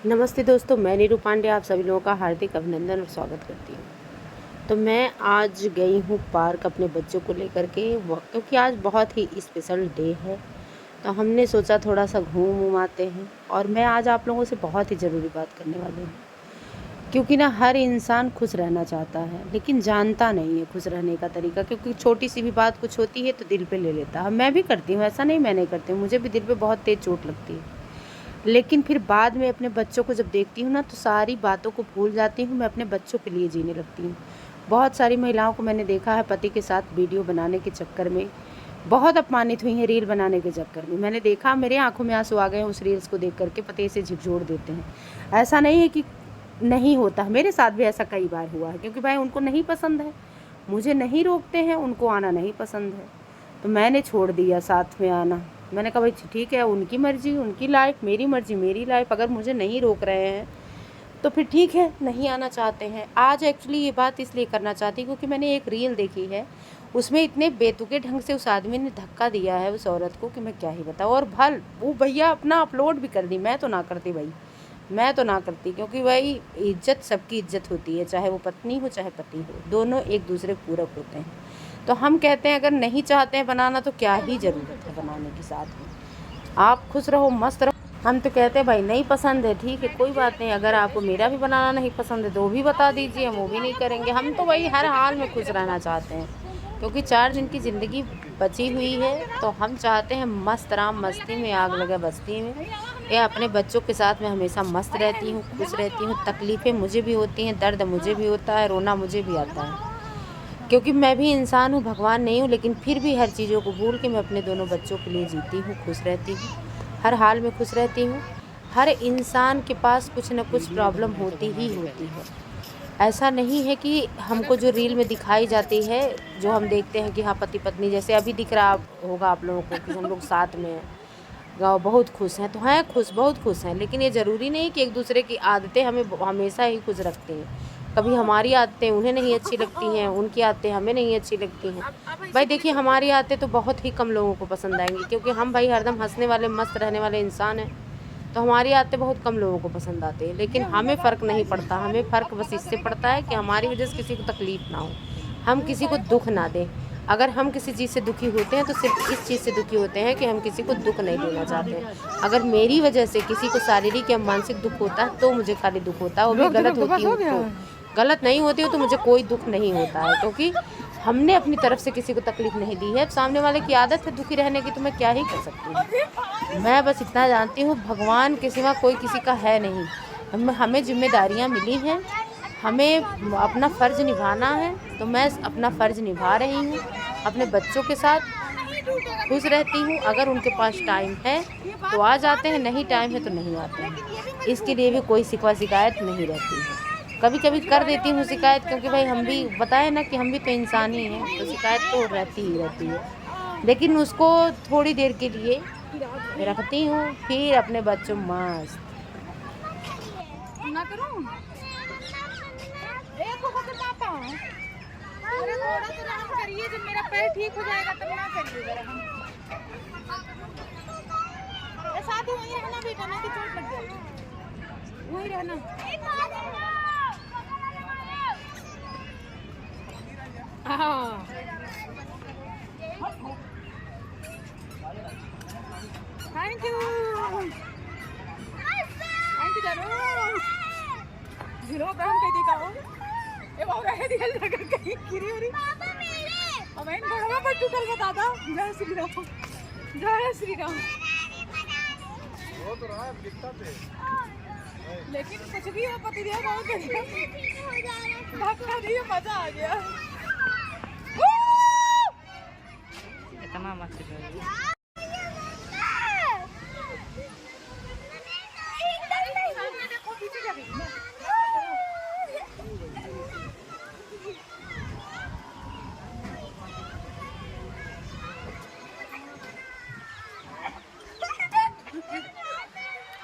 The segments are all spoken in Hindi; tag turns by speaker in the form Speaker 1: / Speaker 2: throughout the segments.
Speaker 1: नमस्ते दोस्तों, मैं नीरू पांडे आप सभी लोगों का हार्दिक अभिनंदन और स्वागत करती हूँ। तो मैं आज गई हूँ पार्क अपने बच्चों को लेकर के क्योंकि आज बहुत ही स्पेशल डे है। तो हमने सोचा थोड़ा सा घूम आते हैं और मैं आज आप लोगों से बहुत ही ज़रूरी बात करने वाली हूँ। क्योंकि ना हर इंसान खुश रहना चाहता है लेकिन जानता नहीं है खुश रहने का तरीका, क्योंकि छोटी सी भी बात कुछ होती है तो दिल पे ले लेता है। मैं भी करती हूँ, ऐसा नहीं मैं नहीं करती हूँ, मुझे भी दिल पे बहुत तेज़ चोट लगती है। लेकिन फिर बाद में अपने बच्चों को जब देखती हूँ ना तो सारी बातों को भूल जाती हूँ, मैं अपने बच्चों के लिए जीने लगती हूँ। बहुत सारी महिलाओं को मैंने देखा है पति के साथ वीडियो बनाने के चक्कर में बहुत अपमानित हुई हैं, रील बनाने के चक्कर में। मैंने देखा, मेरे आंखों में आंसू आ गए हैं उस रील्स को देख करके, पति से झिकझोर देते हैं। ऐसा नहीं है कि नहीं होता, मेरे साथ भी ऐसा कई बार हुआ है, क्योंकि भाई उनको नहीं पसंद है, मुझे नहीं रोकते हैं, उनको आना नहीं पसंद है, तो मैंने छोड़ दिया साथ में आना। मैंने कहा भाई ठीक है, उनकी मर्ज़ी उनकी लाइफ, मेरी मर्ज़ी मेरी लाइफ। अगर मुझे नहीं रोक रहे हैं तो फिर ठीक है, नहीं आना चाहते हैं। आज एक्चुअली ये बात इसलिए करना चाहती क्योंकि मैंने एक रील देखी है, उसमें इतने बेतुके ढंग से उस आदमी ने धक्का दिया है उस औरत को कि मैं क्या ही बताऊँ। और भल वो भैया अपना अपलोड भी कर दी, मैं तो ना करती भाई, मैं तो ना करती, क्योंकि भाई इज्जत सबकी इज्जत होती है, चाहे वो पत्नी हो चाहे पति हो, दोनों एक दूसरे पूरक होते हैं। तो हम कहते हैं अगर नहीं चाहते हैं बनाना तो क्या ही ज़रूरत है बनाने की, साथ में आप खुश रहो मस्त रहो। हम तो कहते हैं भाई नहीं पसंद है ठीक है, कोई बात नहीं, अगर आपको मेरा भी बनाना नहीं पसंद है तो वो भी बता दीजिए, हम वो भी नहीं करेंगे। हम तो भाई हर हाल में खुश रहना चाहते हैं, क्योंकि 4 दिन की ज़िंदगी बची हुई है, तो हम चाहते हैं मस्त राम मस्ती में आग लगे बस्ती में। या अपने बच्चों के साथ मैं हमेशा मस्त रहती हूँ, खुश रहती हूँ। तकलीफ़ें मुझे भी होती हैं, दर्द मुझे भी होता है, रोना मुझे भी आता है, क्योंकि मैं भी इंसान हूँ, भगवान नहीं हूँ। लेकिन फिर भी हर चीज़ों को भूल के मैं अपने दोनों बच्चों के लिए जीती हूँ, खुश रहती हूँ, हर हाल में खुश रहती हूँ। हर इंसान के पास कुछ न कुछ प्रॉब्लम होती ही होती है। ऐसा नहीं है कि हमको जो रील में दिखाई जाती है, जो हम देखते हैं कि हाँ पति पत्नी जैसे अभी दिख रहा होगा आप लोगों को कि हम लोग साथ में हैं, बहुत खुश हैं, तो हैं खुश, बहुत खुश हैं। लेकिन ये ज़रूरी नहीं कि एक दूसरे की आदतें हमें हमेशा ही खुश रखती हैं। कभी हमारी आदतें उन्हें नहीं अच्छी लगती हैं, उनकी आदतें हमें नहीं अच्छी लगती हैं। भाई देखिए, हमारी आदतें तो बहुत ही कम लोगों को पसंद आएंगी, क्योंकि हम भाई हरदम हंसने वाले मस्त रहने वाले इंसान हैं, तो हमारी आदतें बहुत कम लोगों को पसंद आती हैं। लेकिन हमें फ़र्क नहीं पड़ता, हमें फ़र्क बस इससे पड़ता है कि हमारी वजह से किसी को तकलीफ़ ना हो, हम किसी को दुख ना दें। अगर हम किसी चीज़ से दुखी होते हैं तो सिर्फ इस चीज़ से दुखी होते हैं कि हम किसी को दुख नहीं देना चाहते। अगर मेरी वजह से किसी को शारीरिक या मानसिक दुख होता है तो मुझे खाली दुख होता है, वो भी गलत होती हो तो। गलत नहीं होती हो तो मुझे कोई दुख नहीं होता है, क्योंकि हमने अपनी तरफ से किसी को तकलीफ़ नहीं दी है। सामने वाले की आदत है दुखी रहने की, तो मैं क्या ही कर सकती हूँ। मैं बस इतना जानती हूँ, भगवान के सिवा कोई किसी का है नहीं। हमें जिम्मेदारियाँ मिली हैं, हमें अपना फ़र्ज़ निभाना है, तो मैं अपना फ़र्ज़ निभा रही हूँ। अपने बच्चों के साथ खुश रहती हूँ। अगर उनके पास टाइम है तो आ जाते हैं, नहीं टाइम है तो नहीं आते हैं। इसके लिए भी कोई शिकवा शिकायत नहीं रहती है। कभी कभी कर देती हूँ शिकायत, क्योंकि भाई हम भी बताए ना कि हम भी तो इंसान ही हैं, तो शिकायत तो रहती ही रहती है। लेकिन उसको थोड़ी देर के लिए रखती हूँ, फिर अपने बच्चों मस्त।
Speaker 2: ना करूं एक को तो पापा अरे थोड़ा तो रहम करिए, जब मेरा पैर ठीक हो जाएगा तब ना करिएगा रहम। ये साथ ही वहीं रहना बेटा, नहीं तो चोट लग जाएगी, वहीं रहना। हाँ थैंक यू जरूर जीरो काम कह दी का ए वो रहे दिल लगा कहीं गिरी हो रही पापा मेरे अब इन घोड़ा पर टूटल का दादा। जय श्री राम, जय श्री राम। वो तो रहा है दिखता पे, लेकिन कुछ भी हो पति देव बहुत बढ़िया धक्का दिए, मजा आ गया।
Speaker 3: इतना मत करो।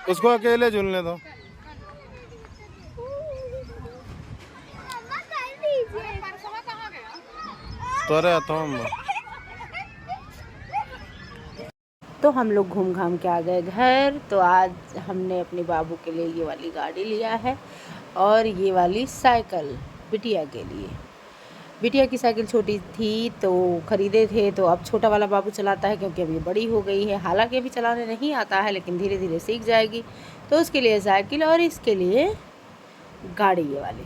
Speaker 4: उसको अकेले झूलने दो। तो अरे तुम
Speaker 1: तो हम लोग घूम घाम के आ गए घर। तो आज हमने अपने बाबू के लिए ये वाली गाड़ी लिया है और ये वाली साइकिल बिटिया के लिए। बिटिया की साइकिल छोटी थी तो ख़रीदे थे, तो अब छोटा वाला बाबू चलाता है क्योंकि अभी बड़ी हो गई है। हालांकि अभी चलाने नहीं आता है लेकिन धीरे धीरे सीख जाएगी। तो उसके लिए साइकिल और इसके लिए गाड़ी ये वाली।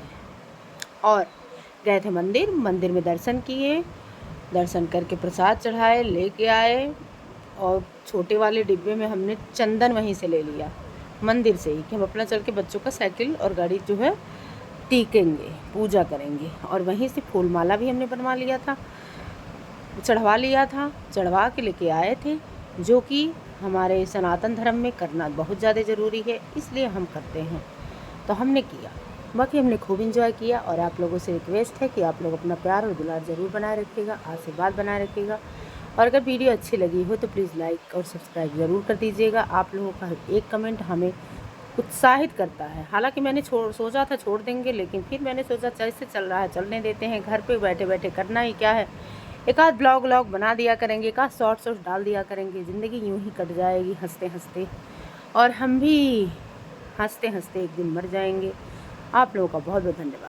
Speaker 1: और गए थे मंदिर, मंदिर में दर्शन किए, दर्शन करके प्रसाद चढ़ाए, लेके आए। और छोटे वाले डिब्बे में हमने चंदन वहीं से ले लिया मंदिर से ही कि हम अपना चल के बच्चों का साइकिल और गाड़ी जो है टीकेंगे, पूजा करेंगे। और वहीं से फूल माला भी हमने बनवा लिया था, चढ़वा लिया था, चढ़वा के लेके आए थे, जो कि हमारे सनातन धर्म में करना बहुत ज़्यादा ज़रूरी है, इसलिए हम करते हैं। तो हमने किया, बाकी हमने खूब इंजॉय किया। और आप लोगों से रिक्वेस्ट है कि आप लोग अपना प्यार और दुलार ज़रूर बनाए रखिएगा, आशीर्वाद बनाए रखिएगा। और अगर वीडियो अच्छी लगी हो तो प्लीज़ लाइक और सब्सक्राइब ज़रूर कर दीजिएगा। आप लोगों का एक कमेंट हमें उत्साहित करता है। हालांकि मैंने सोचा था छोड़ देंगे, लेकिन फिर मैंने सोचा जैसे चल रहा है चलने देते हैं, घर पे बैठे बैठे करना ही क्या है। एक आध ब्लॉग बना दिया करेंगे, एक आध शॉर्ट्स डाल दिया करेंगे, ज़िंदगी यूँ ही कट जाएगी हंसते हंसते, और हम भी हंसते हंसते एक दिन मर जाएंगे। आप लोगों का बहुत बहुत धन्यवाद।